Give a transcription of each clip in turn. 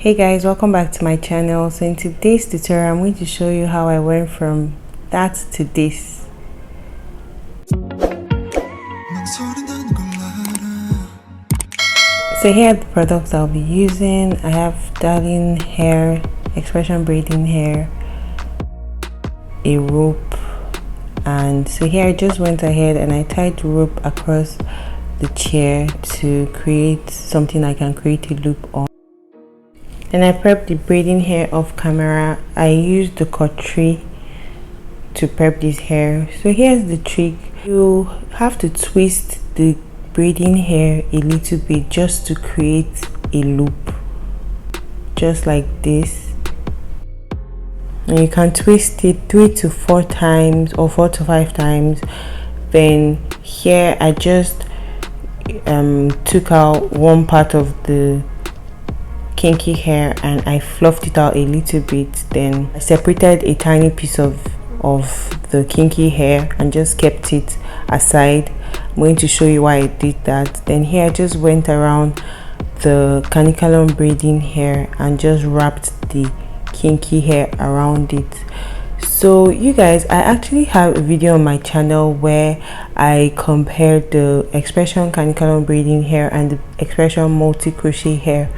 Hey guys, welcome back to my channel. So in today's tutorial I'm going to show you how I went from that to this. So here are the products I'll be using. I have darling hair, Xpression braiding hair, a rope, and so here I just went ahead and I tied the rope across the chair to create something I can create a loop on. Then I prepped the braiding hair off camera. I used the Crochet to prep this hair. So here's the trick. You have to twist the braiding hair a little bit just to create a loop, just like this. And you can twist it 3 to 4 times or 4 to 5 times. Then here I just took out one part of the kinky hair and I fluffed it out a little bit. Then I separated a tiny piece of the kinky hair and just kept it aside. I'm going to show you why I did that. Then here I just went around the KANEKALON braiding hair and just wrapped the kinky hair around it. So you guys, I actually have a video on my channel where I compared the Xpression KANEKALON braiding hair and the Xpression multi crochet hair,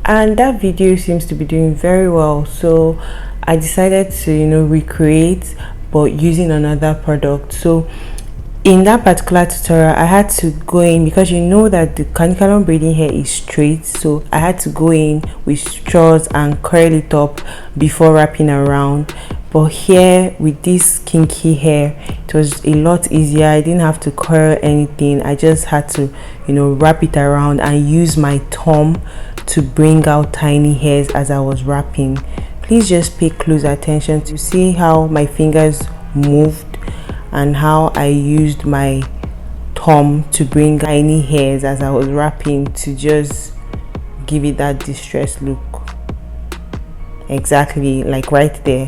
and that video seems to be doing very well. So I decided to recreate but using another product. So in that particular tutorial I had to go in, because that the KANEKALON braiding hair is straight, so I had to go in with straws and curl it up before wrapping around. But here with this kinky hair, it was a lot easier. I didn't have to curl anything. I just had to wrap it around and use my thumb to bring out tiny hairs as I was wrapping. Please just pay close attention to see how my fingers moved and how I used my thumb to bring tiny hairs as I was wrapping, to just give it that distressed look. Exactly like right there.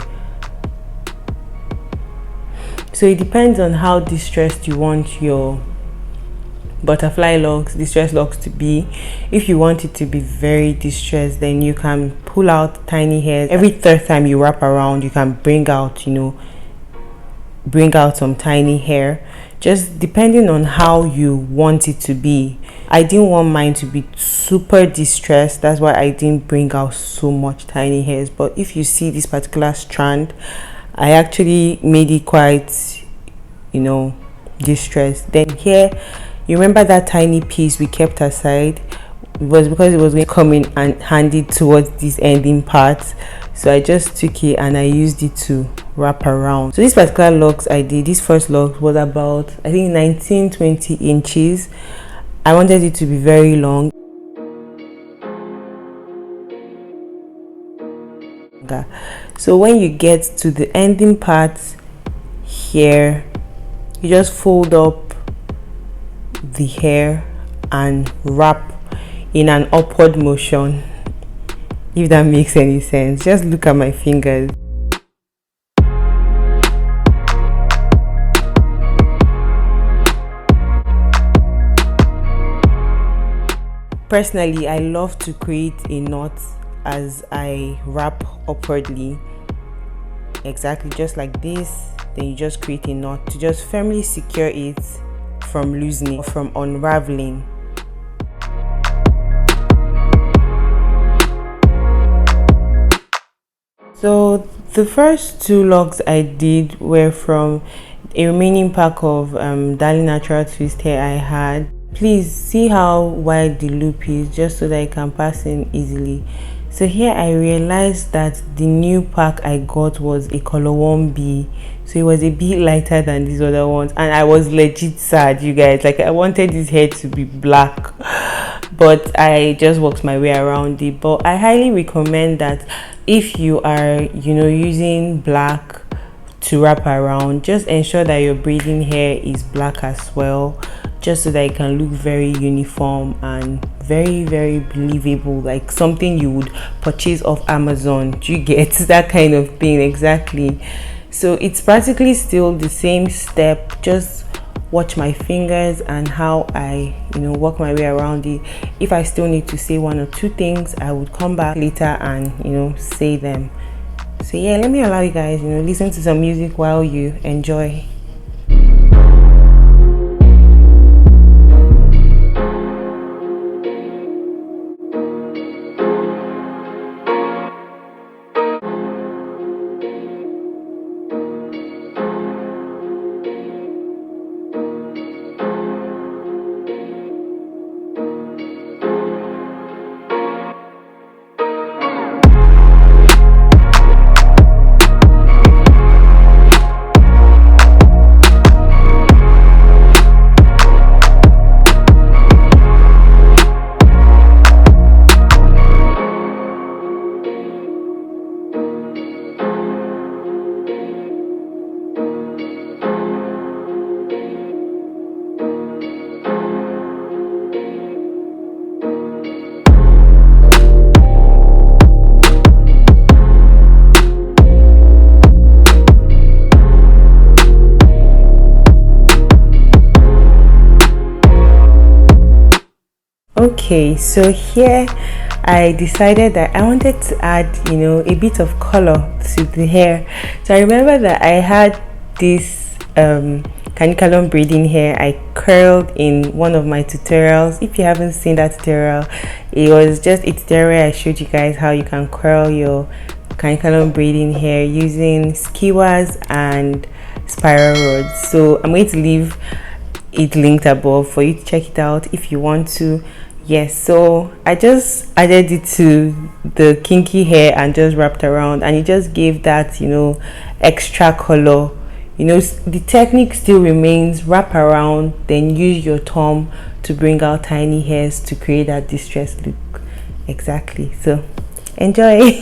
So it depends on how distressed you want your butterfly locks, distressed locks to be. If you want it to be very distressed, then you can pull out tiny hairs. Every third time you wrap around, you can bring out some tiny hair, just depending on how you want it to be. I didn't want mine to be super distressed, that's why I didn't bring out so much tiny hairs. But if you see this particular strand, I actually made it quite distressed. Then here, you remember that tiny piece we kept aside? It was because it was going to come in and hand it towards this ending part, so I just took it and I used it to wrap around. So this particular locks I did, this first lock was about, I think, 19-20 inches. I wanted it to be very long. So when you get to the ending part here, you just fold up the hair and wrap in an upward motion, if that makes any sense. Just look at my fingers. Personally, I love to create a knot as I wrap upwardly, exactly just like this. Then you just create a knot to just firmly secure it from loosening or from unraveling. So the first 2 locks I did were from a remaining pack of darling natural twist hair I had. Please see how wide the loop is, just so that I can pass in easily. So here I realized that the new pack I got was a color 1B, so it was a bit lighter than these other ones, and I was legit sad, you guys. Like, I wanted this hair to be black, but I just worked my way around it. But I highly recommend that if you are using black to wrap around, just ensure that your braiding hair is black as well, just so that it can look very uniform and very, very believable, like something you would purchase off Amazon. Do you get that kind of thing? Exactly. So it's practically still the same step, just watch my fingers and how I work my way around it. If I still need to say one or two things, I would come back later and say them. So yeah, let me allow you guys listen to some music while you enjoy. Okay, so here I decided that I wanted to add a bit of color to the hair. So I remember that I had this KANEKALON braiding hair I curled in one of my tutorials. If you haven't seen that tutorial, it was just a tutorial where I showed you guys how you can curl your KANEKALON braiding hair using skewers and spiral rods. So I'm going to leave it linked above for you to check it out if you want to. Yes, so I just added it to the kinky hair and just wrapped around, and it just gave that extra color. The technique still remains: wrap around, then use your thumb to bring out tiny hairs to create that distressed look. Exactly. So enjoy.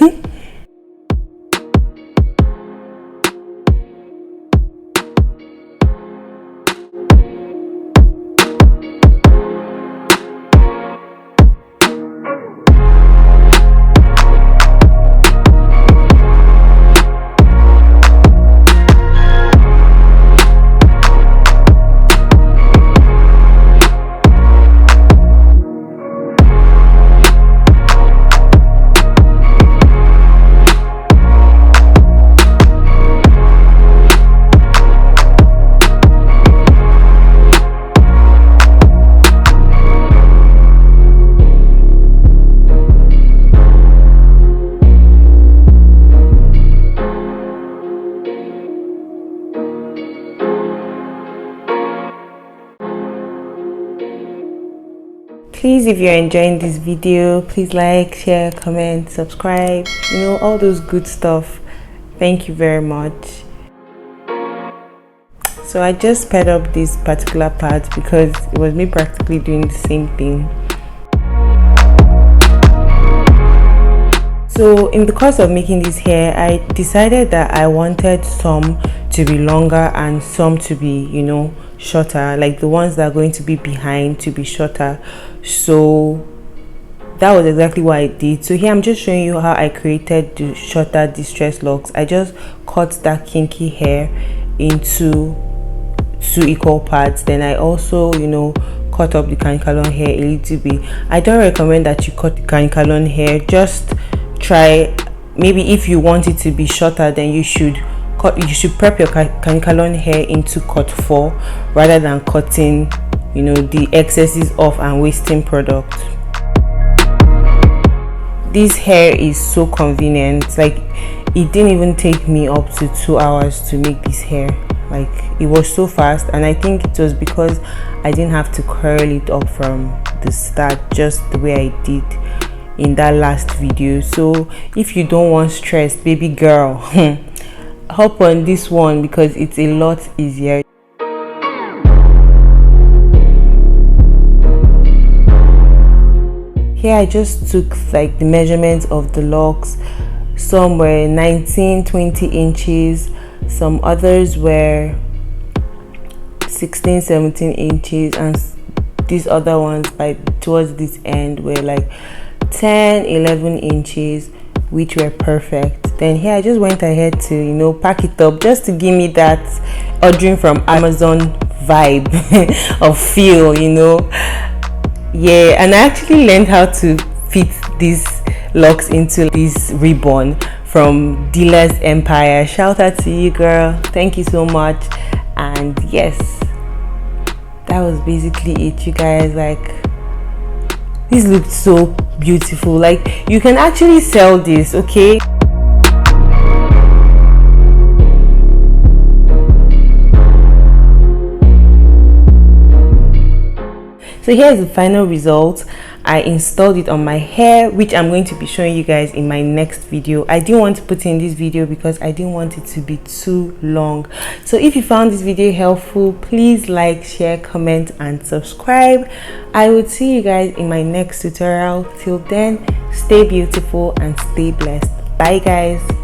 Please, if you're enjoying this video, please like, share, comment, subscribe, all those good stuff. Thank you very much. So I just sped up this particular part because it was me practically doing the same thing. So in the course of making this hair, I decided that I wanted some to be longer and some to be shorter, like the ones that are going to be behind to be shorter. So that was exactly what I did. So here I'm just showing you how I created the shorter distress locks. I just cut that kinky hair into 2 equal parts. Then I also cut up the KANEKALON hair a little bit. I don't recommend that you cut the KANEKALON hair. Just try, maybe if you want it to be shorter, then you should prep your KANEKALON hair into cut 4 rather than cutting the excesses off and wasting product. This hair is so convenient. Like, it didn't even take me up to 2 hours to make this hair. Like, it was so fast, and I think it was because I didn't have to curl it up from the start just the way I did in that last video. So if you don't want stress, baby girl, hop on this one because it's a lot easier. Here I just took like the measurements of the locks. Some were 19-20 inches, some others were 16-17 inches, and these other ones towards this end were like 10-11 inches, which were perfect. Then here I just went ahead to pack it up just to give me that ordering from Amazon vibe or feel, you know. Yeah, and I actually learned how to fit these locks into this ribbon from Dealer's Empire. Shout out to you, girl. Thank you so much. And yes, that was basically it, you guys. Like, this looked so beautiful. Like, you can actually sell this, okay? So here's the final result. I installed it on my hair, which I'm going to be showing you guys in my next video. I didn't want to put in this video because I didn't want it to be too long. So if you found this video helpful, please like, share, comment, and subscribe. I will see you guys in my next tutorial. Till then, stay beautiful and stay blessed. Bye guys.